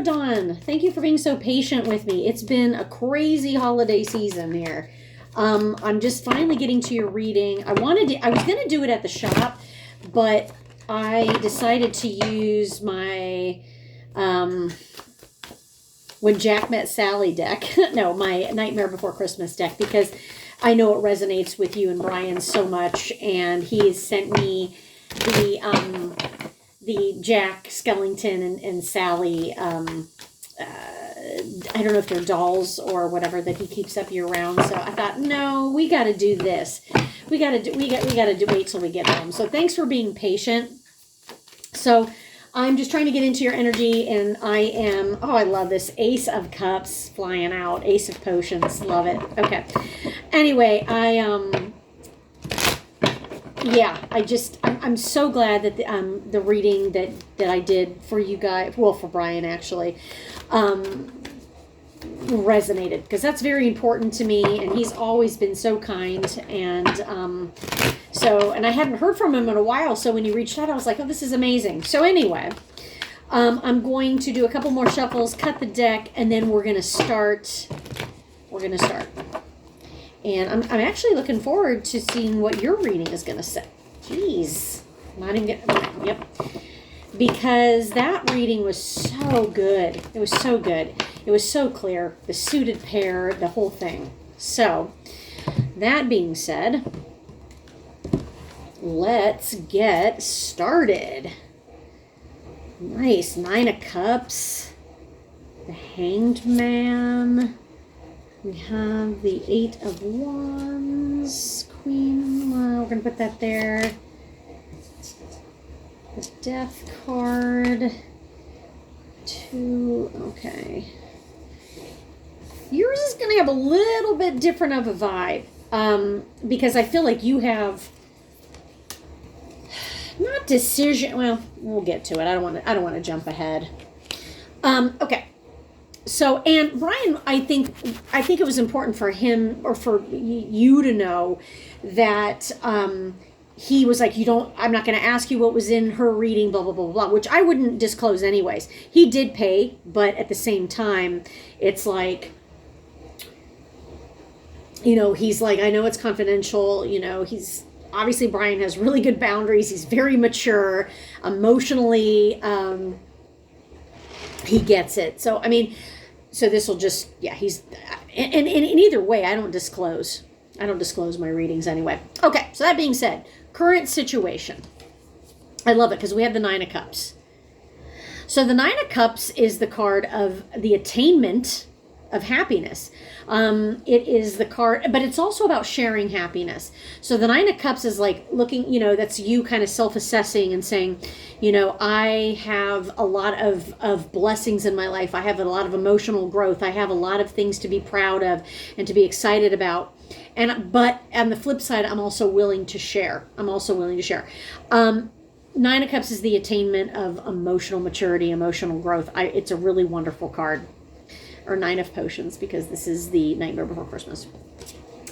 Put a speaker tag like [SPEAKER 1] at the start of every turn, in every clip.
[SPEAKER 1] Hello, Dawn. Thank you for being so patient with me. It's been a crazy holiday season here. I'm just finally getting to your reading. I was going to do it at the shop, but I decided to use my When Jack Met Sally deck. No, my Nightmare Before Christmas deck, because I know it resonates with you and Brian so much, and he has sent me the Jack Skellington and Sally, I don't know if they're dolls or whatever that he keeps up year round. So I thought, no, we got to do this. We got to wait till we get home. So thanks for being patient. So I'm just trying to get into your energy, and I love this Ace of Cups flying out, Ace of Potions, love it. Okay. Anyway, I'm so glad that the reading that I did for you guys, well, for Brian actually, resonated, because that's very important to me, and he's always been so kind, and and I hadn't heard from him in a while, so when he reached out, I was like, oh, this is amazing. So anyway, I'm going to do a couple more shuffles, cut the deck, and then we're gonna start. And I'm actually looking forward to seeing what your reading is going to say. Jeez. Not even yep. Because that reading was so good. It was so good. It was so clear. The suited pair, the whole thing. So, that being said, let's get started. Nice. 9 of Cups. The Hanged Man. We have the 8 of Wands, Queen. We're going to put that there. The Death card. 2. Okay. Yours is going to have a little bit different of a vibe, because I feel like you have not decision. Well, we'll get to it. I don't want to jump ahead. Okay. So, and Brian, I think it was important for him, or for you to know that he was like, I'm not going to ask you what was in her reading, blah, blah, blah, blah, which I wouldn't disclose anyways. He did pay, but at the same time, it's like, he's like, I know it's confidential, he's, obviously Brian has really good boundaries. He's very mature, emotionally, he gets it. So, so this will just, he's, and in either way, I don't disclose my readings anyway. Okay, so that being said, current situation. I love it because we have the 9 of Cups. So the 9 of Cups is the card of the attainment of happiness. It is the card, but it's also about sharing happiness. So the 9 of Cups is like looking, that's you kind of self-assessing and saying, I have a lot of blessings in my life. I have a lot of emotional growth. I have a lot of things to be proud of and to be excited about. But on the flip side, I'm also willing to share. 9 of Cups is the attainment of emotional maturity, emotional growth. It's a really wonderful card. Or 9 of Potions, because this is the Nightmare Before Christmas.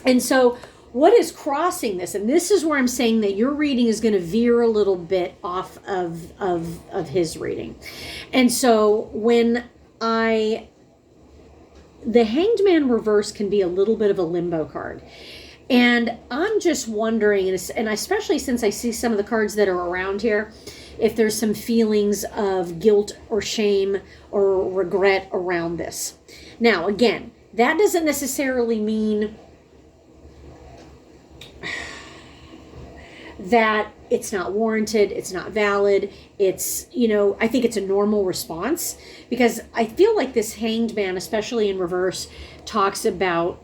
[SPEAKER 1] And so what is crossing this? And this is where I'm saying that your reading is going to veer a little bit off of his reading. And so when the Hanged Man reverse can be a little bit of a limbo card. And I'm just wondering, and especially since I see some of the cards that are around here, if there's some feelings of guilt or shame or regret around this. Now, again, that doesn't necessarily mean that it's not warranted, it's not valid. It's, I think it's a normal response, because I feel like this Hanged Man, especially in reverse, talks about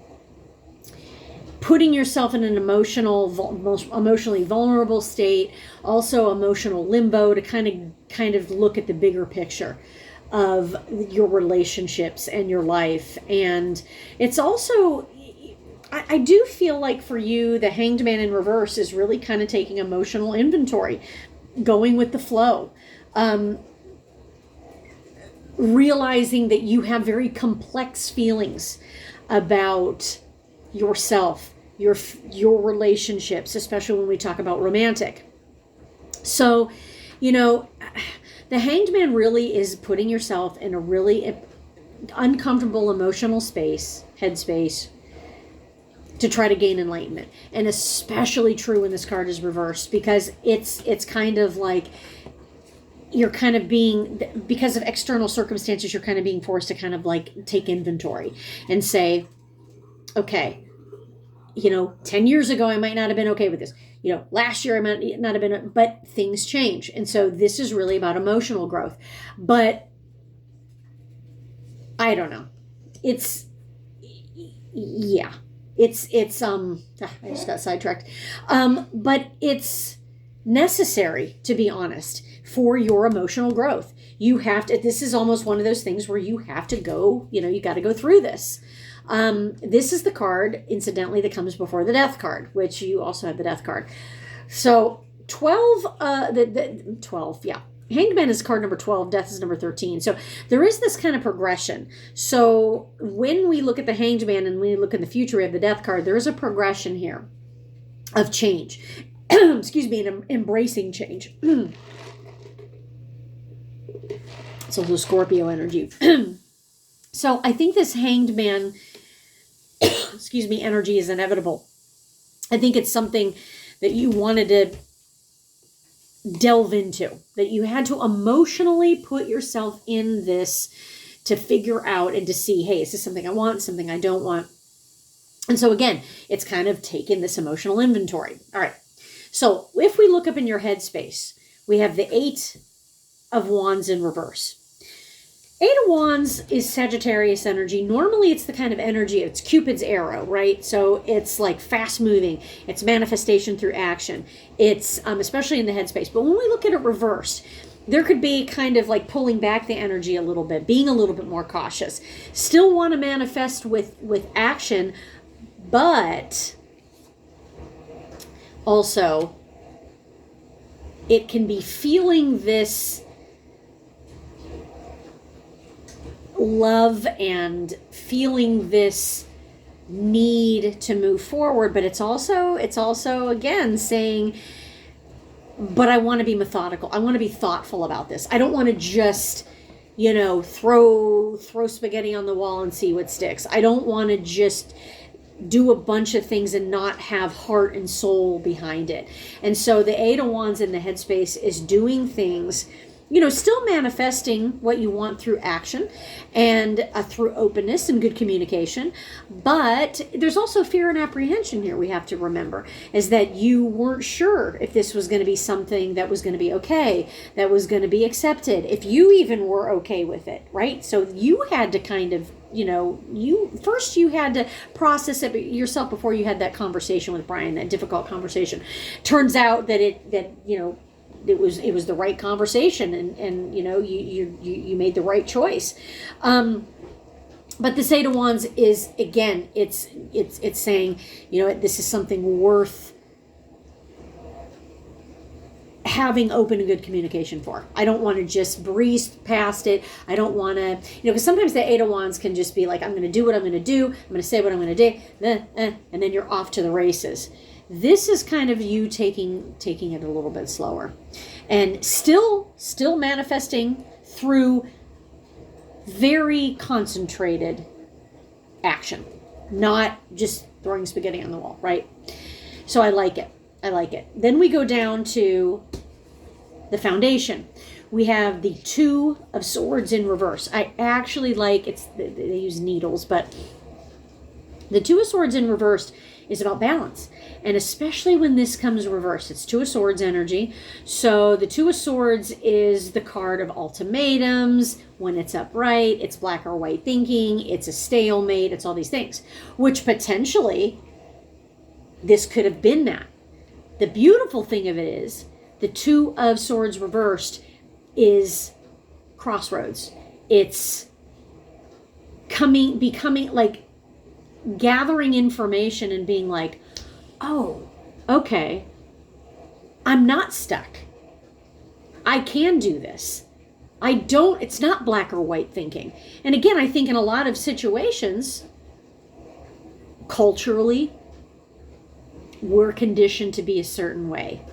[SPEAKER 1] putting yourself in an emotionally vulnerable state, also emotional limbo, to kind of look at the bigger picture of your relationships and your life. And it's also, I do feel like for you, the Hanged Man in reverse is really kind of taking emotional inventory, going with the flow, realizing that you have very complex feelings about yourself, your relationships, especially when we talk about romantic. So, the Hanged Man really is putting yourself in a really uncomfortable emotional space, headspace, to try to gain enlightenment. And especially true when this card is reversed, because it's kind of like you're kind of being, because of external circumstances, you're kind of being forced to kind of like take inventory and say, okay, 10 years ago, I might not have been okay with this. Last year I might not have been, but things change. And so this is really about emotional growth. But I don't know. It's I just got sidetracked. But it's necessary, to be honest, for your emotional growth. You have to, this is almost one of those things where you have to go, you got to go through this. This is the card, incidentally, that comes before the death card, which you also have the death card. So 12, yeah. Hanged Man is card number 12, death is number 13. So there is this kind of progression. So when we look at the Hanged Man and we look in the future, we have the death card, there is a progression here of change. Excuse me, and embracing change. So the Scorpio energy. So I think this Hanged Man energy is inevitable. I think it's something that you wanted to delve into, that you had to emotionally put yourself in this to figure out and to see, hey, is this something I want, something I don't want? And so again, it's kind of taken this emotional inventory. All right. So if we look up in your headspace, we have the 8 of Wands in reverse. 8 of Wands is Sagittarius energy. Normally it's the kind of energy, it's Cupid's arrow, right? So it's like fast moving. It's manifestation through action. It's especially in the headspace. But when we look at it reversed, there could be kind of like pulling back the energy a little bit, being a little bit more cautious. Still want to manifest with action, but also it can be feeling this love and feeling this need to move forward, but it's also again saying, but I want to be methodical. I want to be thoughtful about this. I don't want to just throw spaghetti on the wall and see what sticks. I don't want to just do a bunch of things and not have heart and soul behind it. And so the 8 of Wands in the headspace is doing things, still manifesting what you want through action and through openness and good communication. But there's also fear and apprehension here, we have to remember, is that you weren't sure if this was going to be something that was going to be okay, that was going to be accepted, if you even were okay with it, right? So you had to kind of, you had to process it yourself before you had that conversation with Brian, that difficult conversation. Turns out that it was the right conversation, and you made the right choice. But this 8 of Wands is, again, it's saying, this is something worth having open and good communication for. I don't want to just breeze past it. I don't want to, because sometimes the 8 of Wands can just be like, I'm going to do what I'm going to do. I'm going to say what I'm going to do, and then you're off to the races. This is kind of you taking it a little bit slower, and still manifesting through very concentrated action, not just throwing spaghetti on the wall, right? So I like it. Then we go down to the foundation. We have the 2 of Swords in reverse. I actually like, they use needles, but the 2 of Swords in reverse is about balance. And especially when this comes reversed, it's 2 of Swords energy. So the 2 of Swords is the card of ultimatums. When it's upright, it's black or white thinking, it's a stalemate, it's all these things, which potentially this could have been that. The beautiful thing of it is the 2 of Swords reversed is crossroads. It's becoming like gathering information and being like, oh, okay, I'm not stuck. I can do this. It's not black or white thinking. And again, I think in a lot of situations, culturally, we're conditioned to be a certain way.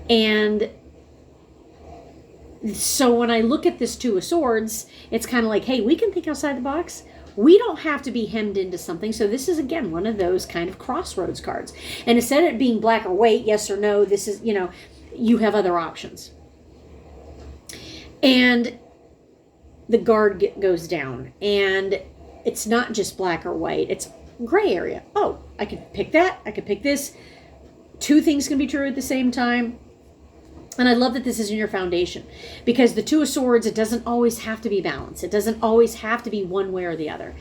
[SPEAKER 1] And so when I look at this Two of Swords, it's kind of like, hey, we can think outside the box. We don't have to be hemmed into something. So this is, again, one of those kind of crossroads cards. And instead of it being black or white, yes or no, this is, you have other options. And the guard goes down. And it's not just black or white. It's gray area. Oh, I could pick that. I could pick this. Two things can be true at the same time. And I love that this is in your foundation, because the Two of Swords, it doesn't always have to be balanced. It doesn't always have to be one way or the other.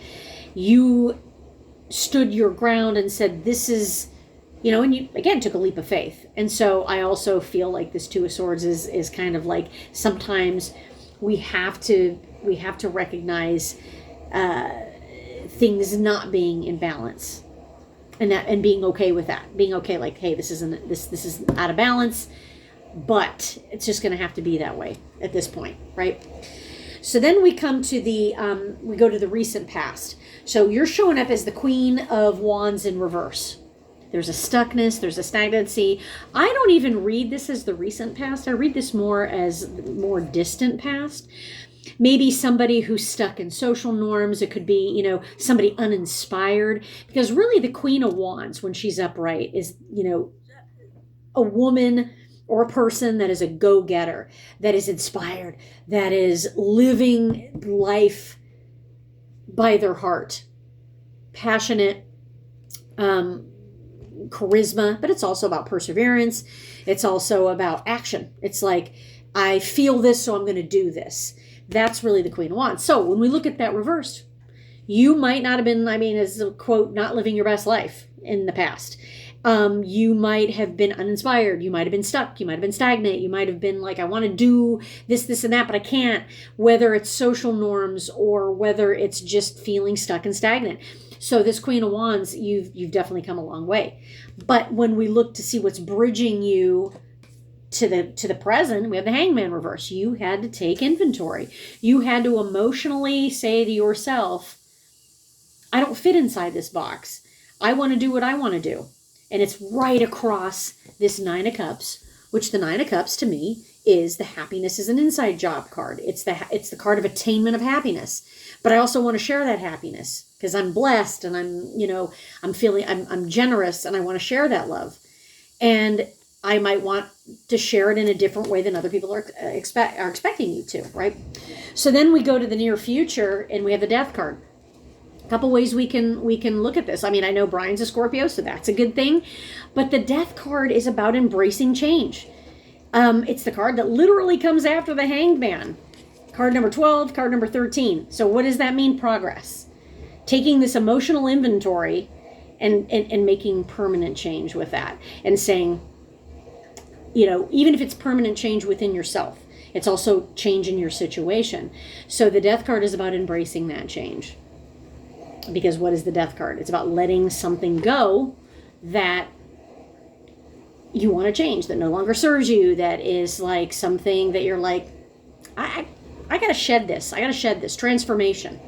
[SPEAKER 1] You stood your ground and said, this is, and you, again, took a leap of faith. And so I also feel like this Two of Swords is kind of like, sometimes we have to recognize things not being in balance, and being okay with that. Being okay, like, hey, this is out of balance. But it's just going to have to be that way at this point, right? So then we come to we go to the recent past. So you're showing up as the Queen of Wands in reverse. There's a stuckness, there's a stagnancy. I don't even read this as the recent past. I read this more as more distant past. Maybe somebody who's stuck in social norms. It could be, somebody uninspired. Because really the Queen of Wands, when she's upright, is, a woman or a person that is a go-getter, that is inspired, that is living life by their heart. Passionate, charisma, but it's also about perseverance. It's also about action. It's like, I feel this, so I'm going to do this. That's really the Queen of Wands. So when we look at that reversed, you might not have been, as a quote, not living your best life in the past. You might have been uninspired. You might have been stuck. You might have been stagnant. You might have been like, I want to do this, and that, but I can't. Whether it's social norms or whether it's just feeling stuck and stagnant. So this Queen of Wands, you've definitely come a long way. But when we look to see what's bridging you to the present, we have the Hangman reverse. You had to take inventory. You had to emotionally say to yourself, I don't fit inside this box. I want to do what I want to do. And it's right across this Nine of Cups, which the Nine of Cups to me is the happiness is an inside job card. It's the card of attainment of happiness. But I also want to share that happiness because I'm blessed and I'm generous and I want to share that love. And I might want to share it in a different way than other people are expecting you to, right? So then we go to the near future and we have the Death card. A couple ways we can look at this. I know Brian's a Scorpio, so that's a good thing. But the Death card is about embracing change. It's the card that literally comes after the Hanged Man. Card number 12, card number 13. So what does that mean? Progress. Taking this emotional inventory and making permanent change with that. And saying, even if it's permanent change within yourself, it's also change in your situation. So the Death card is about embracing that change. Because what is the Death card? It's about letting something go that you want to change, that no longer serves you, that is like something that you're like, I got to shed this. I got to shed this. Transformation.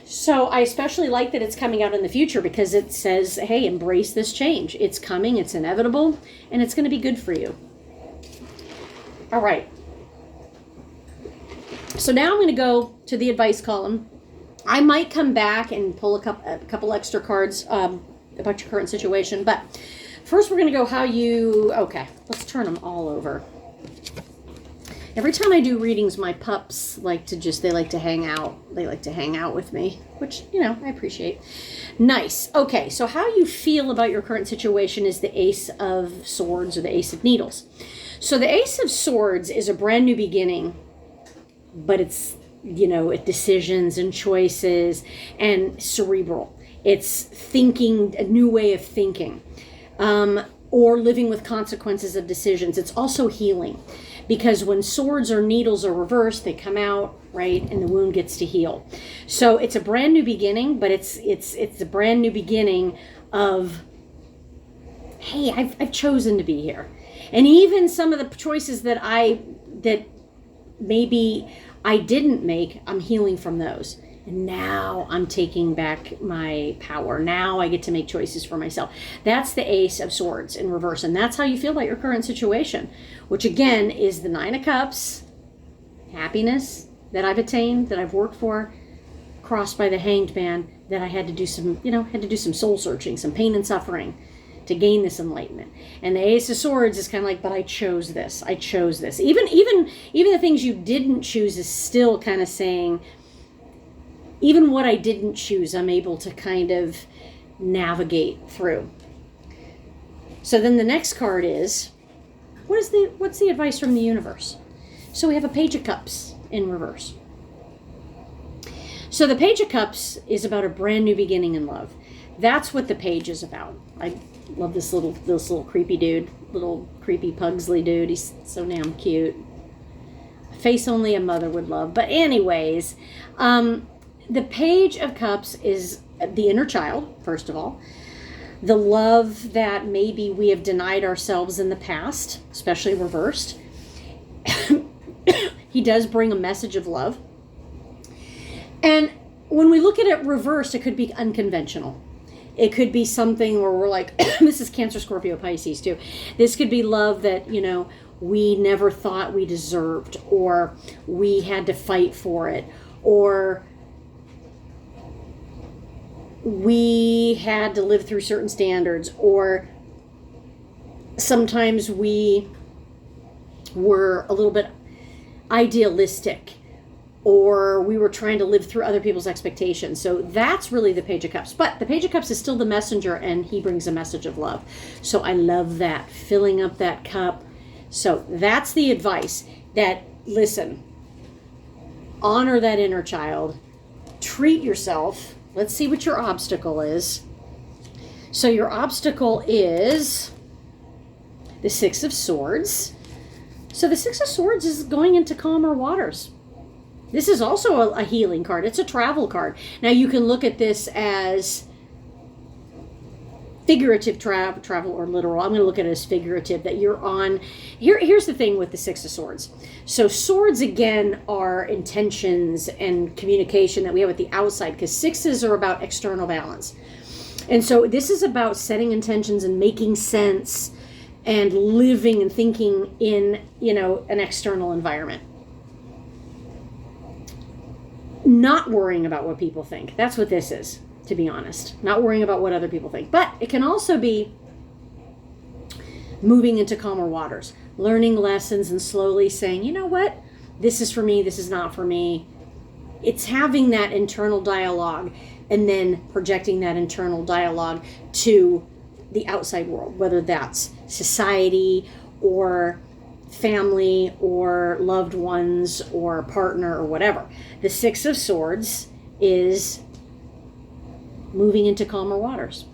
[SPEAKER 1] So I especially like that it's coming out in the future because it says, hey, embrace this change. It's coming, it's inevitable, and it's going to be good for you. All right. So now I'm going to go to the advice column. I might come back and pull a couple extra cards about your current situation. But first we're going to go let's turn them all over. Every time I do readings, my pups they like to hang out. They like to hang out with me, which, I appreciate. Nice. Okay, so how you feel about your current situation is the Ace of Swords or the Ace of Needles. So the Ace of Swords is a brand new beginning, but it's decisions and choices and cerebral. It's thinking, a new way of thinking, or living with consequences of decisions. It's also healing, because when swords or needles are reversed, they come out, right, and the wound gets to heal. So it's a brand new beginning, but it's a brand new beginning of, hey, I've chosen to be here. And even some of the choices that maybe I didn't make, I'm healing from those. And now I'm taking back my power. Now I get to make choices for myself. That's the Ace of Swords in reverse. And that's how you feel about your current situation, which again is the Nine of Cups, happiness that I've attained, that I've worked for, crossed by the Hanged Man, that I had to do some soul searching, some pain and suffering to gain this enlightenment. And the Ace of Swords is kind of like, but I chose this. I chose this. Even the things you didn't choose is still kind of saying, even what I didn't choose, I'm able to kind of navigate through. So then the next card is, what's the advice from the universe? So we have a Page of Cups in reverse. So the Page of Cups is about a brand new beginning in love. That's what the page is about. I love this little creepy dude, little creepy Pugsley dude. He's so damn cute. Face only a mother would love. But anyways, the Page of Cups is the inner child, first of all. The love that maybe we have denied ourselves in the past, especially reversed. He does bring a message of love. And when we look at it reversed, it could be unconventional. It could be something where we're like, this is Cancer, Scorpio, Pisces too. This could be love that, we never thought we deserved, or we had to fight for it, or we had to live through certain standards, or sometimes we were a little bit idealistic, or we were trying to live through other people's expectations. So that's really the Page of Cups. But the Page of Cups is still the messenger, and he brings a message of love. So I love that, filling up that cup. So that's the advice, that, listen, honor that inner child, treat yourself. Let's see what your obstacle is. So your obstacle is the Six of Swords. So the Six of Swords is going into calmer waters. This is also a healing card. It's a travel card. Now you can look at this as figurative travel or literal. I'm going to look at it as figurative, that you're on. Here's the thing with the Six of Swords. So swords, again, are intentions and communication that we have with the outside, because sixes are about external balance. And so this is about setting intentions and making sense and living and thinking in, an external environment. Not worrying about what people think. That's what this is, to be honest. Not worrying about what other people think. But it can also be moving into calmer waters, learning lessons and slowly saying, you know what? This is for me. This is not for me. It's having that internal dialogue and then projecting that internal dialogue to the outside world, whether that's society or family or loved ones or partner or whatever. The Six of Swords is moving into calmer waters.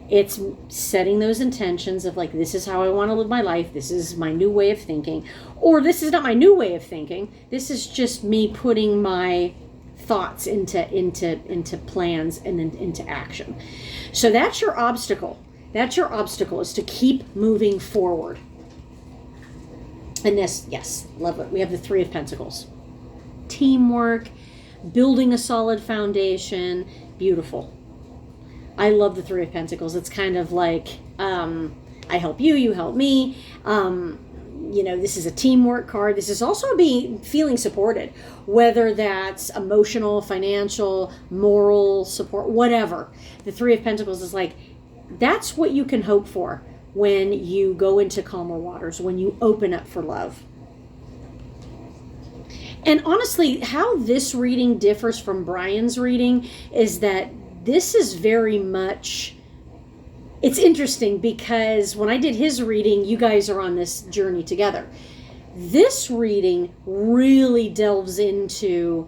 [SPEAKER 1] It's setting those intentions of like, this is how I want to live my life. This is my new way of thinking. Or this is not my new way of thinking. This is just me putting my thoughts into plans and then into action. So that's your obstacle. That's your obstacle, is to keep moving forward. And this, yes, love it. We have the Three of Pentacles. Teamwork, building a solid foundation, beautiful. I love the Three of Pentacles. It's kind of like, I help you, you help me. This is a teamwork card. This is also feeling supported, whether that's emotional, financial, moral support, whatever. The Three of Pentacles is like, that's what you can hope for when you go into calmer waters, when you open up for love. And honestly, how this reading differs from Brian's reading is that this is very much, it's interesting because when I did his reading, you guys are on this journey together. This reading really delves into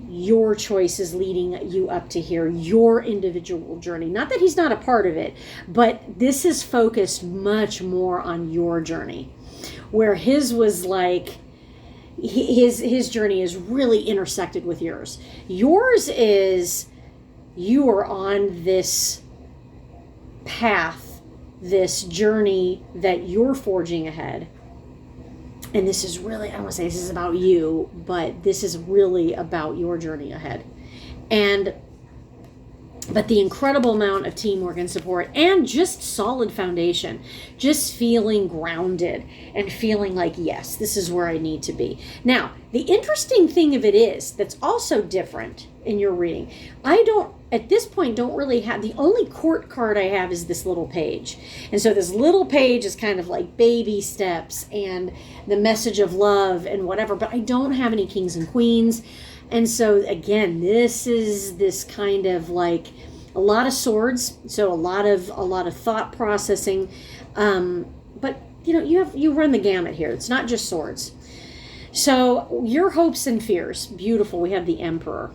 [SPEAKER 1] your choices leading you up to here, your individual journey. Not that he's not a part of it, but this is focused much more on your journey, where his was like, his journey is really intersected with yours. Yours is, you are on this path, this journey that you're forging ahead. And this is really, I don't want to say this is about you, but this is really about your journey ahead. And but the incredible amount of teamwork and support and just solid foundation, just feeling grounded and feeling like, yes, this is where I need to be. Now, the interesting thing of it is that's also different in your reading. I don't, at this point, don't really have, the only court card I have is this little page. And so this little page is kind of like baby steps and the message of love and whatever, but I don't have any kings and queens. And so again, this is this kind of like a lot of swords, so a lot of thought processing, but you run the gamut here. It's not just swords. So your hopes and fears, beautiful. We have the Emperor.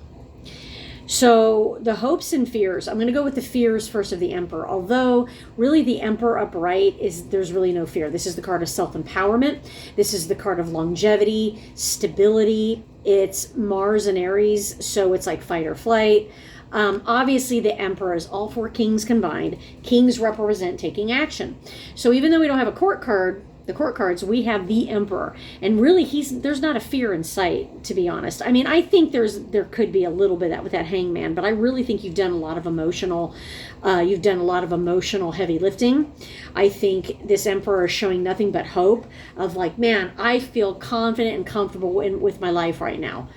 [SPEAKER 1] So the hopes and fears, I'm going to go with the fears first of the Emperor, although really the Emperor upright there's really no fear. This is the card of self-empowerment. This is the card of longevity, stability. It's Mars and Aries, so it's like fight or flight. Obviously the Emperor is all four kings combined. Kings represent taking action. So even though we don't have a court card, the court cards, we have the Emperor, and really there's not a fear in sight, to be honest. I mean, I think there could be a little bit of that with that Hangman, but I really think you've done a lot of emotional heavy lifting. I think this Emperor is showing nothing but hope of like, man, I feel confident and comfortable with my life right now.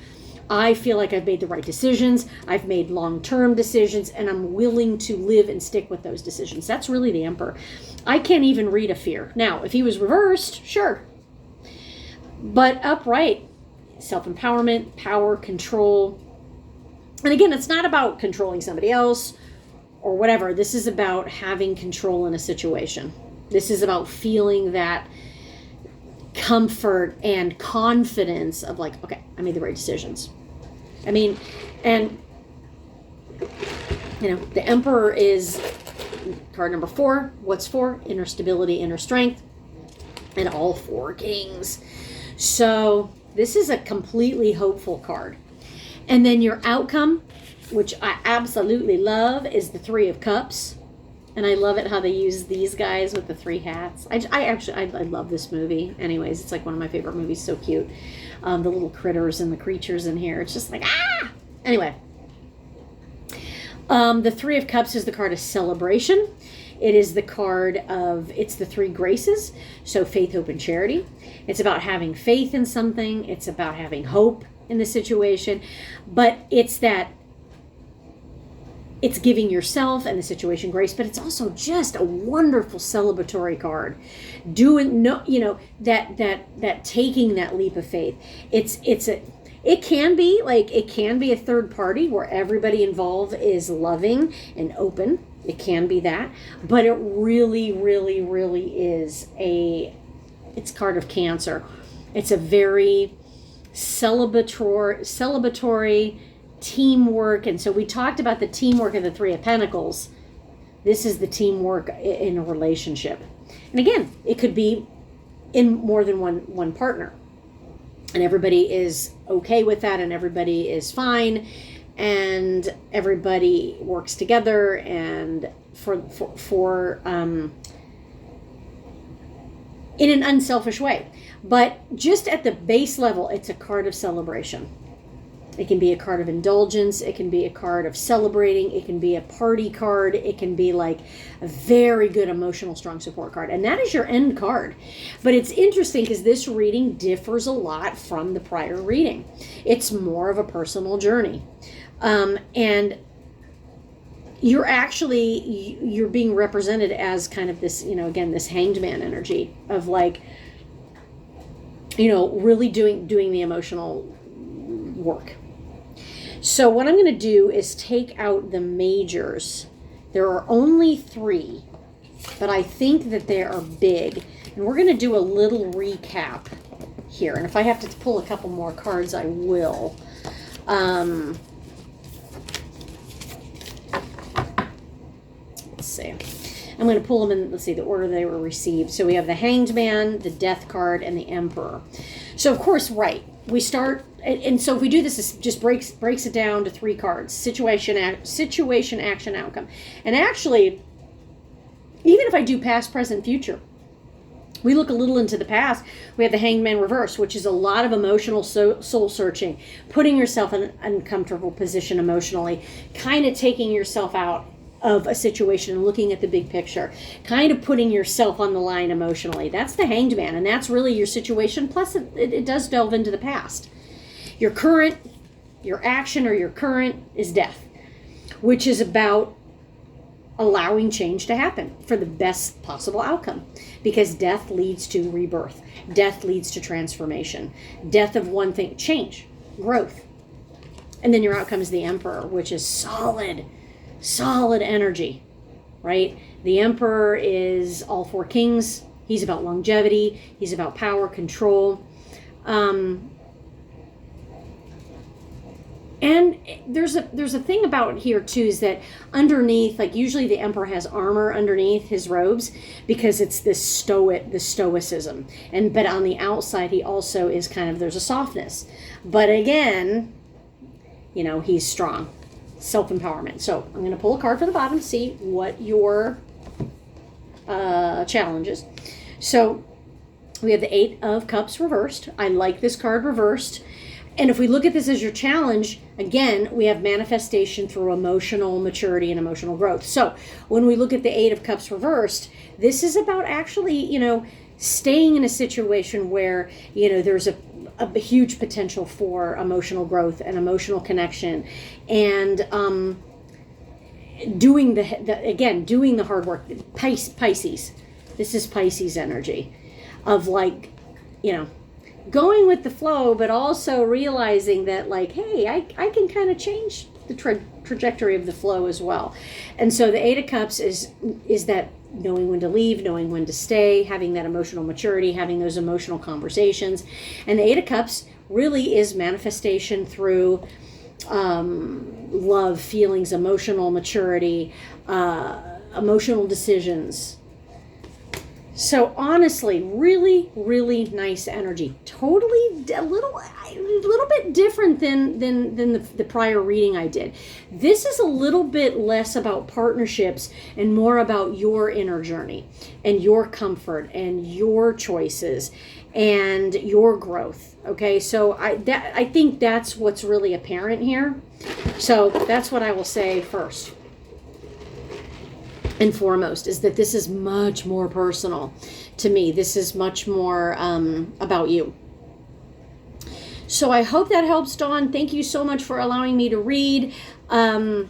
[SPEAKER 1] I feel like I've made the right decisions. I've made long-term decisions, and I'm willing to live and stick with those decisions. That's really the Emperor. I can't even read a fear. Now, if he was reversed, sure. But upright, self-empowerment, power, control. And again, it's not about controlling somebody else or whatever. This is about having control in a situation. This is about feeling that comfort and confidence of like, okay, I made the right decisions. I mean, and the Emperor is card number 4. What's 4? Inner stability, inner strength, and all 4 kings. So this is a completely hopeful card. And then your outcome, which I absolutely love, is the 3 of Cups. And I love it how they use these guys with the 3 hats. I love this movie. Anyways, it's like one of my favorite movies. So cute. The little critters and the creatures in here. It's just like, ah! Anyway. The 3 of Cups is the card of celebration. It is the card of, it's the 3 graces. So faith, hope, and charity. It's about having faith in something. It's about having hope in the situation. But it's giving yourself and the situation grace, but it's also just a wonderful celebratory card. That taking that leap of faith. It can be a third party where everybody involved is loving and open. It can be that, but it really, really, really is it's card of Cancer. It's a very celebratory teamwork. And so we talked about the teamwork of the 3 of Pentacles. This is the teamwork in a relationship. And again, it could be in more than one partner. And everybody is okay with that, and everybody is fine, and everybody works together and for in an unselfish way. But just at the base level, it's a card of celebration. It can be a card of indulgence. It can be a card of celebrating. It can be a party card. It can be like a very good emotional, strong support card. And that is your end card. But it's interesting because this reading differs a lot from the prior reading. It's more of a personal journey. And you're being represented as kind of this, again, this Hanged Man energy of like, really doing the emotional work. So what I'm going to do is take out the majors. There are only 3, but I think that they are big. And we're going to do a little recap here. And if I have to pull a couple more cards, I will. Let's see. I'm going to pull them in, let's see, the order they were received. So we have the Hanged Man, the Death card, and the Emperor. So, of course, right. We start, and so if we do this, it just breaks it down to 3 cards. Situation, action, outcome. And actually, even if I do past, present, future, We look a little into the past. We have the Hanged Man reverse, which is a lot of emotional soul searching, putting yourself in an uncomfortable position emotionally, kind of taking yourself out of a situation and looking at the big picture, kind of putting yourself on the line emotionally. That's the Hanged Man, and that's really your situation. Plus, it does delve into the past. Your current, your action or your current is death, which is about allowing change to happen for the best possible outcome, because death leads to rebirth. Death leads to transformation. Death of one thing, change, growth. And then your outcome is the Emperor, which is solid energy, right? The Emperor is all four kings. He's about longevity. He's about power, control. And there's a thing about here too, is that underneath, like usually the Emperor has armor underneath his robes because it's this stoicism. But on the outside he also is kind of, there's a softness. But again, you know, he's strong. Self-empowerment. So I'm going to pull a card from the bottom to see what your challenge is. So we have the Eight of Cups reversed. I like this card reversed. And if we look at this as your challenge, again, we have manifestation through emotional maturity and emotional growth. So when we look at the Eight of Cups reversed, this is about actually, you know, staying in a situation where, you know, there's a huge potential for emotional growth and emotional connection, and doing the hard work. Pisces. This is Pisces energy of, like, you know, going with the flow, but also realizing that, like, hey, I can kind of change the trajectory of the flow as well. And so the Eight of Cups is that knowing when to leave, knowing when to stay, having that emotional maturity, having those emotional conversations. And the Eight of Cups really is manifestation through love, feelings, emotional maturity, emotional decisions. So honestly, really, really nice energy. Totally a little bit different than the prior reading I did. This is a little bit less about partnerships and more about your inner journey and your comfort and your choices and your growth. Okay, so I think that's what's really apparent here. So that's what I will say first and foremost, is that this is much more personal to me. This is much more about you. So I hope that helps, Dawn. Thank you so much for allowing me to read. And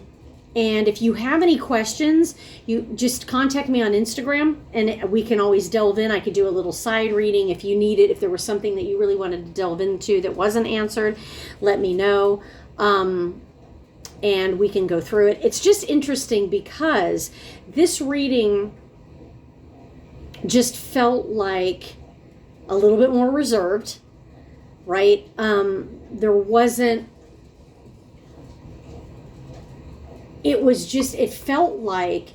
[SPEAKER 1] if you have any questions, you just contact me on Instagram and we can always delve in. I could do a little side reading if you need it. If there was something that you really wanted to delve into that wasn't answered, let me know. And we can go through it. It's just interesting because this reading just felt like a little bit more reserved, right? There wasn't, it felt like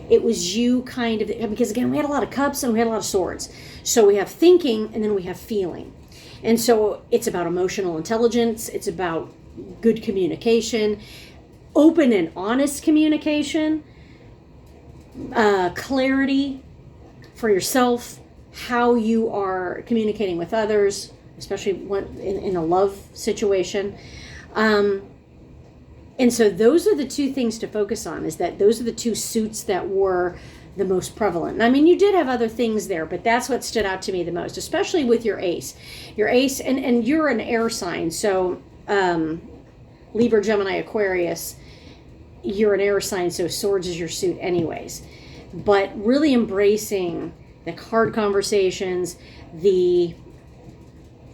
[SPEAKER 1] it was you kind of, because again, we had a lot of cups and we had a lot of swords. So we have thinking and then we have feeling. And so it's about emotional intelligence. It's about good communication, open and honest communication, clarity for yourself, how you are communicating with others, especially when in a love situation. And so those are the two things to focus on, is that those are the two suits that were the most prevalent. I mean, you did have other things there, but that's what stood out to me the most, especially with your ace. Your ace, and you're an air sign, so Libra, Gemini, Aquarius, you're an air sign, so swords is your suit anyways. But really embracing the hard conversations, the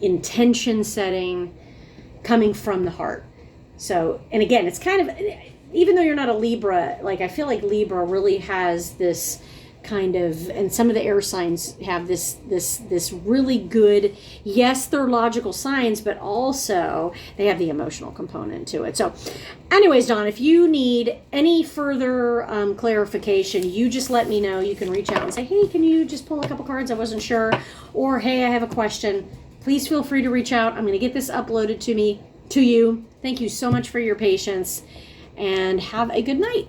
[SPEAKER 1] intention setting, coming from the heart. So, and again, it's kind of, even though you're not a Libra, like I feel like Libra really has this kind of, and some of the air signs have this really good, yes, they're logical signs, but also they have the emotional component to it. So anyways, Dawn, if you need any further clarification, you just let me know. You can reach out and say, hey, can you just pull a couple cards? I wasn't sure. Or, hey, I have a question. Please feel free to reach out. I'm going to get this uploaded to you. Thank you so much for your patience, and have a good night.